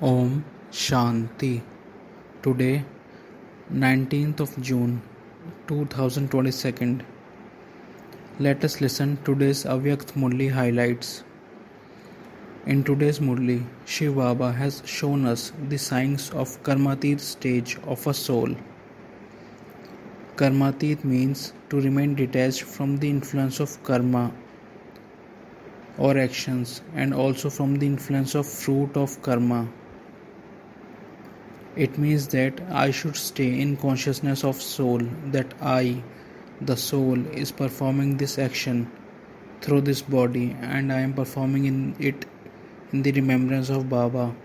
Om Shanti. Today, 19th of June 2022. Let us listen today's Avyakt Murli highlights. In today's Murli, Shiv Baba has shown us the signs of Karmatit stage of a soul. Karmatit means to remain detached from the influence of karma or actions and also from the influence of fruit of karma. It means that I should stay in consciousness of soul, that I, the soul, is performing this action through this body and I am performing it in the remembrance of Baba,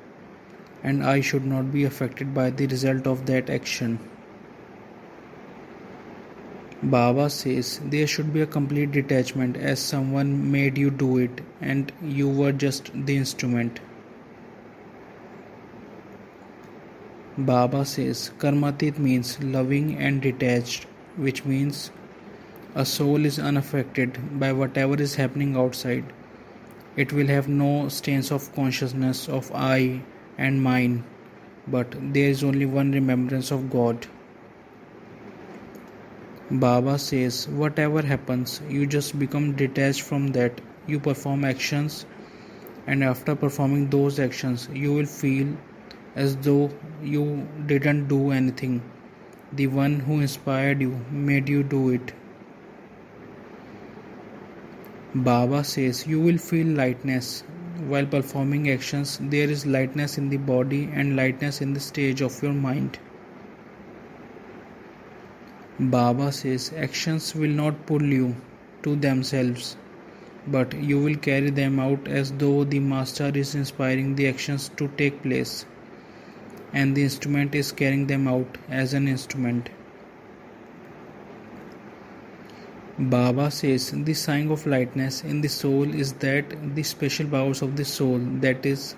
and I should not be affected by the result of that action. Baba says there should be a complete detachment as someone made you do it and you were just the instrument. Baba says Karmatit means loving and detached, which means a soul is unaffected by whatever is happening outside. It will have no stains of consciousness of I and mine, but there is only one remembrance of God. Baba says whatever happens, you just become detached from that. You perform actions, and after performing those actions, you will feel as though you didn't do anything. The one who inspired you made you do it. Baba says you will feel lightness. While performing actions, there is lightness in the body and lightness in the stage of your mind. Baba says actions will not pull you to themselves, but you will carry them out as though the master is inspiring the actions to take place, and the instrument is carrying them out as an instrument. Baba says the sign of lightness in the soul is that the special powers of the soul, that is,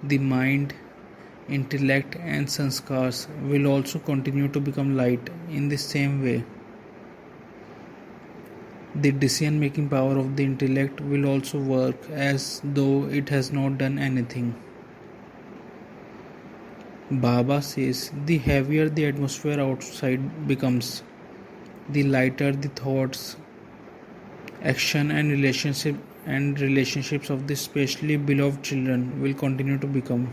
the mind, intellect, and sanskars, will also continue to become light in the same way. The decision making power of the intellect will also work as though it has not done anything. Baba says the heavier the atmosphere outside becomes, the lighter the thoughts, action and relationships of the specially beloved children will continue to become.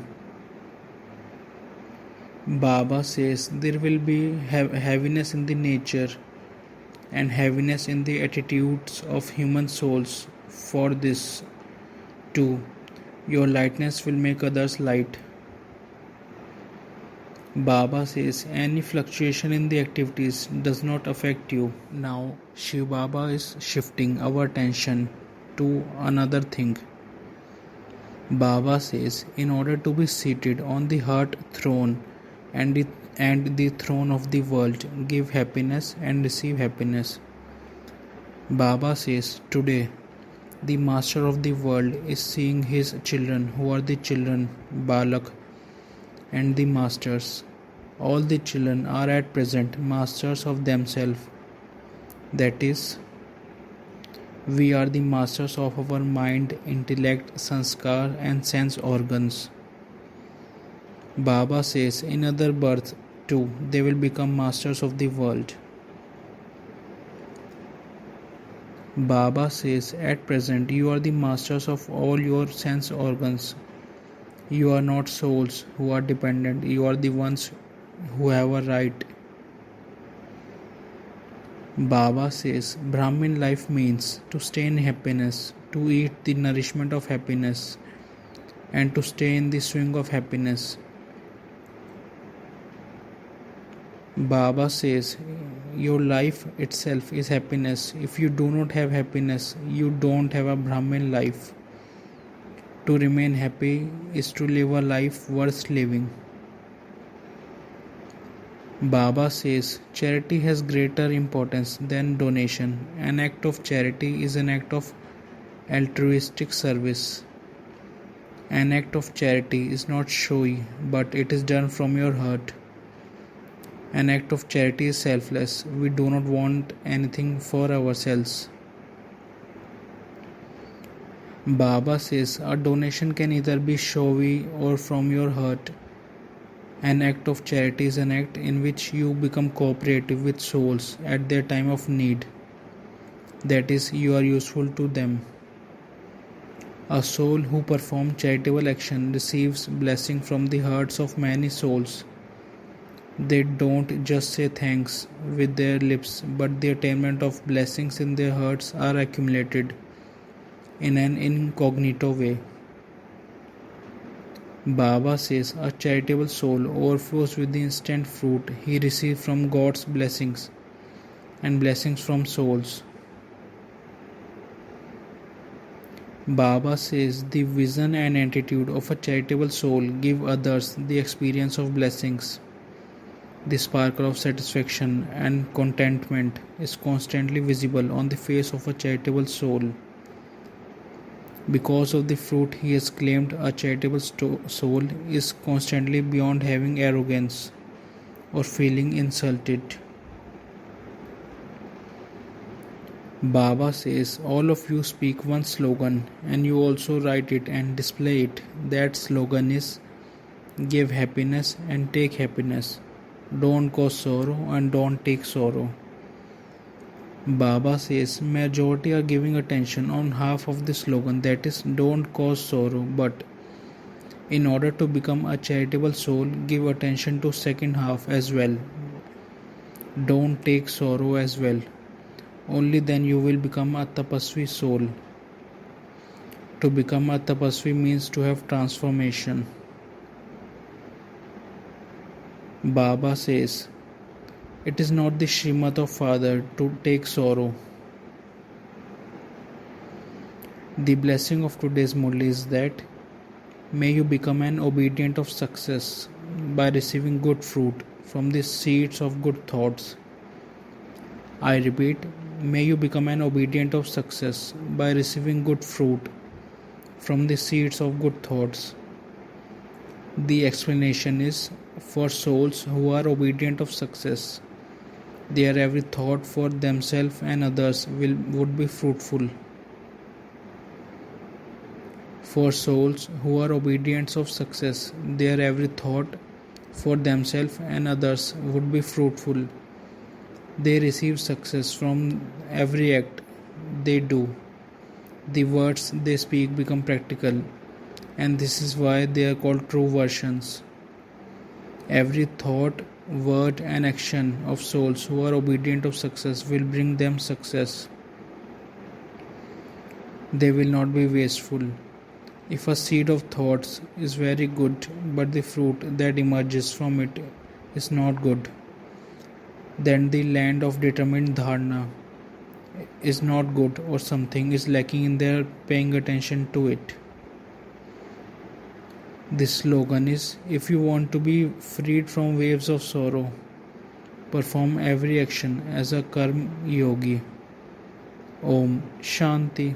Baba says there will be heaviness in the nature and heaviness in the attitudes of human souls. For this, too, your lightness will make others light. Baba says any fluctuation in the activities does not affect you. Now, Shiv Baba is shifting our attention to another thing. Baba says in order to be seated on the heart throne and the throne of the world, give happiness and receive happiness. Baba says today the master of the world is seeing his children who are the children, Balak, and the masters. All the children are at present masters of themselves. That is, we are the masters of our mind, intellect, sanskar, and sense organs. Baba says in other birth too they will become masters of the world. Baba says at present you are the masters of all your sense organs. You are not souls who are dependent, you are the ones who have a right. Baba says Brahmin life means to stay in happiness, to eat the nourishment of happiness, and to stay in the swing of happiness. Baba says your life itself is happiness. If you do not have happiness, you don't have a Brahmin life. To remain happy is to live a life worth living. Baba says charity has greater importance than donation. An act of charity is an act of altruistic service. An act of charity is not showy, but it is done from your heart. An act of charity is selfless. We do not want anything for ourselves. Baba says a donation can either be showy or from your heart. An act of charity is an act in which you become cooperative with souls at their time of need. That is, you are useful to them. A soul who performs charitable action receives blessing from the hearts of many souls. They don't just say thanks with their lips, but the attainment of blessings in their hearts are accumulated in an incognito way. Baba says a charitable soul overflows with the instant fruit he receives from God's blessings and blessings from souls. Baba says the vision and attitude of a charitable soul give others the experience of blessings. The sparkle of satisfaction and contentment is constantly visible on the face of a charitable soul. Because of the fruit he has claimed, a charitable soul is constantly beyond having arrogance or feeling insulted. Baba says all of you speak one slogan and you also write it and display it. That slogan is give happiness and take happiness. Don't cause sorrow and don't take sorrow. Baba says majority are giving attention on half of the slogan, that is don't cause sorrow, but in order to become a charitable soul, give attention to second half as well. Don't take sorrow as well. Only then you will become a tapasvi soul. To become a tapasvi means to have transformation. Baba says, it is not the Srimad of Father to take sorrow. The blessing of today's Murli is that may you become an obedient of success by receiving good fruit from the seeds of good thoughts. I repeat, may you become an obedient of success by receiving good fruit from the seeds of good thoughts. The explanation is for souls who are obedient of success. Their every thought for themselves and others would be fruitful. For souls who are obedient of success, their every thought for themselves and others would be fruitful. They receive success from every act they do. The words they speak become practical, and this is why they are called true versions. Every thought, word, and action of souls who are obedient of success will bring them success. They will not be wasteful. If a seed of thoughts is very good, but the fruit that emerges from it is not good, then the land of determined dharana is not good or something is lacking in their paying attention to it. The slogan is, if you want to be freed from waves of sorrow, perform every action as a karma yogi. Om Shanti.